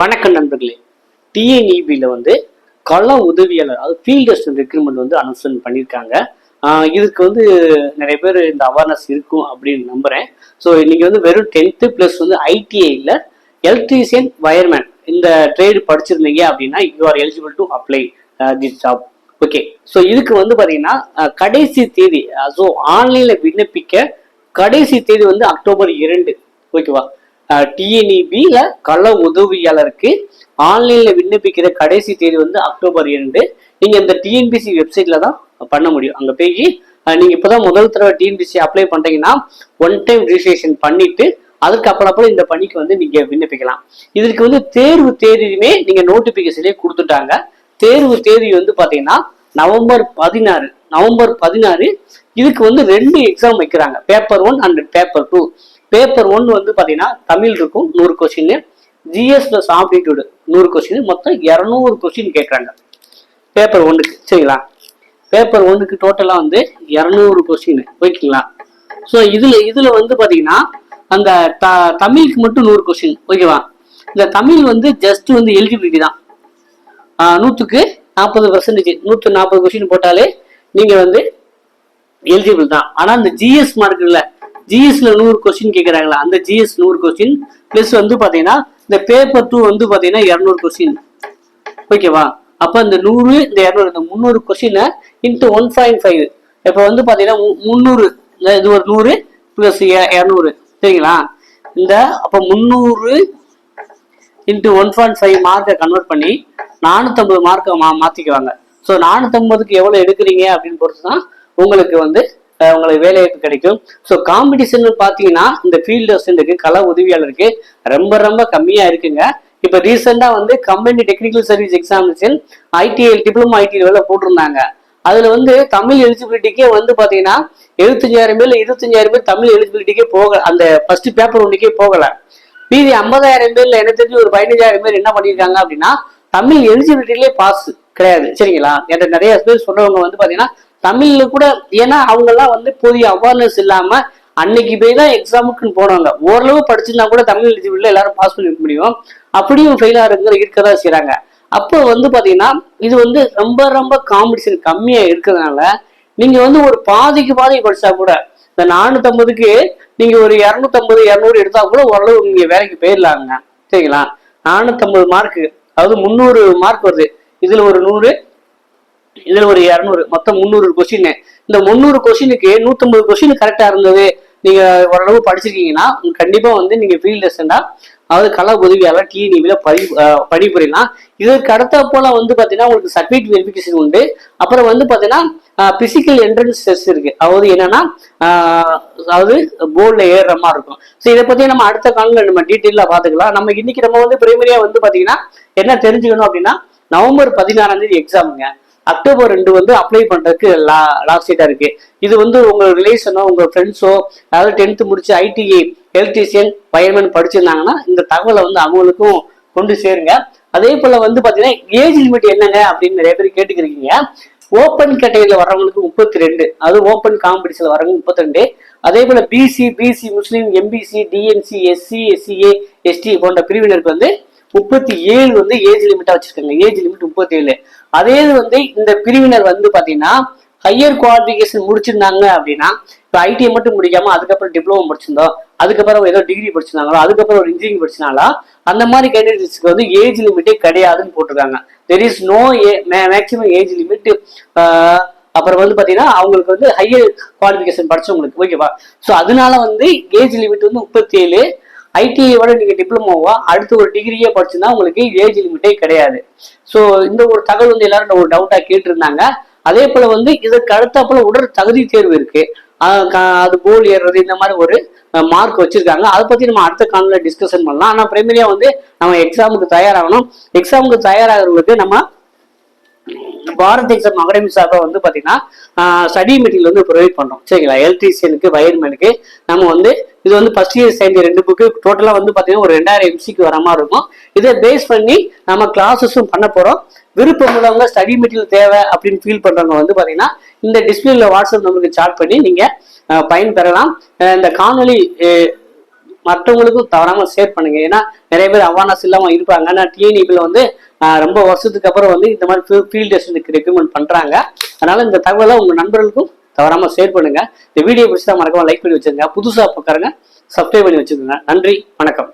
வணக்கம் நண்பர்களே. டிஎன்இபியில் கள உதவியாளர் அது ஃபீல்ட் அசிஸ்டன்ட் ரெக்ரூட்மெண்ட் அனௌன்ஸ்மெண்ட் பண்ணியிருக்காங்க. இதுக்கு நிறைய பேர் இந்த அவேர்னஸ் இருக்கும் அப்படின்னு நம்புறேன். ஸோ நீங்கள் வெறும் 10th ப்ளஸ் ஐடிஐயில் எலக்ட்ரீஷியன் வயர்மேன் இந்த ட்ரேடு படிச்சிருந்தீங்க அப்படின்னா you are eligible to apply this job. Okay, so இதுக்கு பார்த்தீங்கன்னா கடைசி தேதி, ஸோ ஆன்லைனில் விண்ணப்பிக்க கடைசி தேதி அக்டோபர் 2. ஓகேவா? டிஎன்இபியில் கள உதவியாளருக்கு ஆன்லைனில் விண்ணப்பிக்கிற கடைசி தேதி அக்டோபர் 2. நீங்கள் இந்த டிஎன்பிசி வெப்சைட்டில் தான் பண்ண முடியும். அங்கே போய் நீங்கள் இப்போ தான் முதல் தடவை டிஎன்பிசி அப்ளை பண்ணுறீங்கன்னா ஒன் டைம் ரிஜிஸ்ட்ரேஷன் பண்ணிவிட்டு அதுக்கப்புறம் இந்த பணிக்கு நீங்கள் விண்ணப்பிக்கலாம். இதற்கு தேர்வு தேதியுமே நீங்கள் நோட்டிஃபிகேஷன்லேயே கொடுத்துட்டாங்க. தேர்வு தேதி பார்த்தீங்கன்னா நவம்பர் 16. இதுக்கு 2 எக்ஸாம் வைக்கிறாங்க, பேப்பர் 1 அண்ட் பேப்பர் 2. பேப்பர் 1 பார்த்தீங்கன்னா தமிழ் இருக்கும் 100 question, GS plus aptitude 100 question, மொத்தம் 200 கொஸ்டின் கேட்குறாங்க பேப்பர் 1க்கு. சரிங்களா? பேப்பர் 1க்கு டோட்டலாக 200 கொஸ்டின். ஓகேங்களா? ஸோ இதில் பார்த்தீங்கன்னா அந்த தமிழுக்கு மட்டும் 100 கொஸ்டின். ஓகேவா? இந்த தமிழ் ஜஸ்ட் எலிஜிபிலிட்டி தான். 100க்கு 40%, 140 கொஸ்டின் போட்டாலே நீங்கள் எலிஜிபிள் தான். ஆனால் இந்த ஜிஎஸ் மார்க் இல்லை, ஜிஎஸ்ல 100 கொஸ்டின் கேட்குறாங்களா, அந்த ஜிஎஸ் 100 கொஸ்டின் பிளஸ் பார்த்தீங்கன்னா இந்த பேப்பர் 2 பார்த்தீங்கன்னா 200 கொஸ்டின். ஓகேவா? அப்போ இந்த 100 இந்த 200 இந்த 300 கொஸ்டினை இன்ட்டு 1.5. இப்போ பார்த்தீங்கன்னா 300, இது ஒரு 100 பிளஸ் 200. சரிங்களா? இந்த அப்போ 300 இன்ட்டு 1.5 மார்க்கை கன்வெர்ட் பண்ணி 450 மார்க்கை மாற்றிக்குவாங்க. ஸோ 450க்கு எவ்வளோ எடுக்கிறீங்க அப்படின்னு பொறுத்து தான் உங்களுக்கு உங்களுக்கு வேலைவாய்ப்பு கிடைக்கும். ஸோ காம்படிஷன் பார்த்தீங்கன்னா இந்த ஃபீல்டு அசிஸ்டன்ட்டுக்கு கள உதவியாளருக்கு ரொம்ப ரொம்ப கம்மியாக இருக்குங்க. இப்போ ரீசெண்டாக company technical service examination ITI diploma ITI வேலை போட்டிருந்தாங்க. அதில் தமிழ் எலிஜிபிலிட்டிக்கே பார்த்தீங்கன்னா 75,000 பேர் 25,000 பேர் தமிழ் எலிஜிபிலிட்டிக்கே அந்த ஃபர்ஸ்ட் பேப்பர் 1க்கே போகலை. மீதி 50,000 பேர்ல எனக்கு தெரிஞ்சு ஒரு 15,000 பேர் என்ன பண்ணியிருக்காங்க அப்படின்னா தமிழ் எலிஜிபிலிட்டிலே பாஸ் கிடையாது. சரிங்களா? என்ற நிறைய பேர் சொல்றவங்க பார்த்தீங்கன்னா தமிழ்ல கூட, ஏன்னா அவங்கெல்லாம் போதிய அவேர்னஸ் இல்லாம அன்னைக்கு போய் தான் எக்ஸாமுக்குன்னு போனவங்க. ஓரளவு படிச்சிருந்தா கூட தமிழ் எலிஜிபிலிட்டில எல்லாரும் பாஸ் பண்ணிக்க முடியும். அப்படியும் ஃபெயிலா இருக்கதான் செய்யறாங்க. அப்போ பார்த்தீங்கன்னா இது ரொம்ப ரொம்ப காம்படிஷன் கம்மியா இருக்கிறதுனால நீங்க ஒரு பாதிக்கு பாதி படிச்சா கூட இந்த 450க்கு நீங்க ஒரு 250 200 எடுத்தா கூட ஓரளவு நீங்க வேலைக்கு போயிடலாங்க. சரிங்களா? 450 மார்க்கு, அதாவது 300 மார்க் வருது. இதுல ஒரு 100, இதுல ஒரு 200, மொத்தம் 300 கொஸ்டின். இந்த 300 கொஸ்டினுக்கு 150 கொஸ்டின் கரெக்டா இருந்தது, நீங்க ஓரளவு படிச்சிருக்கீங்கன்னா கண்டிப்பா நீங்க ஃபீல்ட் அசிஸ்டண்டா, அதாவது கள உதவியாளர் டிஎன்இபில பணிபுரியலாம். இதற்கு அடுத்த போல பாத்தீங்கன்னா உங்களுக்கு சர்டிபிகேட் வெரிஃபிகேஷன் உண்டு. அப்புறம் பாத்தீங்கன்னா பிசிக்கல் என்ட்ரன்ஸ் டெஸ்ட் இருக்கு. அதாவது என்னன்னா அதாவது போர்டில் ஏறுற மாதிரி இருக்கும். ஸோ இதை பத்தி நம்ம அடுத்த காலில் நம்ம டீட்டெயிலா பாத்துக்கலாம். நம்ம இன்னைக்கு நம்ம பிரைமரியா பாத்தீங்கன்னா என்ன தெரிஞ்சுக்கணும் அப்படின்னா நவம்பர் 16 எக்ஸாமுங்க. அக்டோபர் 2 அப்ளை பண்றதுக்கு லாஸ்ட் டேட்டா இருக்கு. இது உங்க ரிலேஷனோ உங்க ஃப்ரெண்ட்ஸோ அதாவது 10th முடிச்சு ஐடிஐ எலக்ட்ரீஷியன் வயர்மேன் படிச்சிருந்தாங்கன்னா இந்த தகவலை அவங்களுக்கும் கொண்டு சேருங்க. அதே போல பாத்தீங்கன்னா ஏஜ் லிமிட் என்னங்க அப்படின்னு நிறைய பேர் கேட்டுக்கிறீங்க. ஓப்பன் கேட்டகரியில வர்றவங்களுக்கு 32, அது ஓப்பன் காம்படிஷன்ல வரவங்க 32. அதே போல BC Muslim, MBC, DNC, SC, SCA, ST போன்ற பிரிவினருக்கு 37 ஏஜ் லிமிட்டா வச்சிருக்காங்க. Age limit 37. அதே இந்த பிரிவினர் பாத்தீங்கன்னா ஹையர் குவாலிபிகேஷன் முடிச்சிருந்தாங்க அப்படின்னா, இப்போ ஐடிஐ மட்டும் முடிக்காம அதுக்கப்புறம் டிப்ளமோ படிச்சிருந்தோம், அதுக்கப்புறம் ஏதோ டிகிரி படிச்சிருந்தாங்களோ, அதுக்கப்புறம் ஒரு இன்ஜினியரிங் படிச்சினாங்களா, அந்த மாதிரி கேண்டிடேட்ஸ்க்கு ஏஜ் லிமிட்டே கிடையாதுன்னு போட்டிருக்காங்க. There is no maximum age limit. அப்புறம் பாத்தீங்கன்னா அவங்களுக்கு ஹையர் குவாலிபிகேஷன் படிச்சவங்களுக்கு. ஓகேவா? ஸோ அதனால ஏஜ் லிமிட் 37. ஐடிஐயோட நீங்க டிப்ளமோவா அடுத்து ஒரு டிகிரியே படிச்சுன்னா உங்களுக்கு ஏஜ் லிமிட்டே கிடையாது. ஸோ இந்த ஒரு தகவல் எல்லாரும் ஒரு டவுட்டா கேட்டிருந்தாங்க. அதே போல இதற்கு அடுத்தாப்புல உடல் தகுதி தேர்வு இருக்கு. அது போல் ஏறுறது இந்த மாதிரி ஒரு மார்க் வச்சிருக்காங்க. அதை பத்தி நம்ம அடுத்த காலையில டிஸ்கஷன் பண்ணலாம். ஆனா பிரைமரியா நம்ம எக்ஸாமுக்கு தயாராகணும். எக்ஸாமுக்கு தயாராகிறவங்களுக்கு நம்ம பாரத் எக்ஸாம் அகாடமி சார்பாக பாத்தீங்கன்னா ஸ்டடி மெட்டீரியல் ப்ரொவைட் பண்றோம். சரிங்களா? எலக்ட்ரீஷியனுக்கு வயர்மேனுக்கு நம்ம இது first year second year 2 book டோட்டலா பாத்தீங்கன்னா ஒரு 2000 எம்சிக்கு வர மாதிரி இருக்கும். இதை பேஸ் பண்ணி நம்ம கிளாஸஸும் பண்ண போறோம். விருப்பம் உள்ளவங்க ஸ்டடி மெட்டீரியல் தேவை அப்படின்னு ஃபீல் பண்றவங்க பாத்தீங்கன்னா இந்த டிஸ்பிளேல வாட்ஸ்அப் நம்பருக்கு சாட் பண்ணி நீங்க பயன் பெறலாம். இந்த காணொலி மற்றவங்களுக்கும் தவறாம ஷேர் பண்ணுங்க. ஏன்னா நிறைய பேர் அவேர்னஸ் இல்லாம இருப்பாங்க. ஆனா டிஎன்இபில வந்து ரொம்ப வருஷத்துக்கு அப்புறம் வந்து இந்த மாதிரி ஃபீல்ட் டெஸ்ட்டுக்கு ரெக்கமெண்ட் பண்றாங்க. அதனால இந்த தகவலை உங்க நண்பர்களுக்கும் தவறாம ஷேர் பண்ணுங்க. இந்த வீடியோ பிடிச்சா மறக்காம லைக் பண்ணி வச்சிருங்க. புதுசா பார்க்கறங்க சப்ஸ்கிரைப் பண்ணி வச்சுக்கோங்க. நன்றி, வணக்கம்.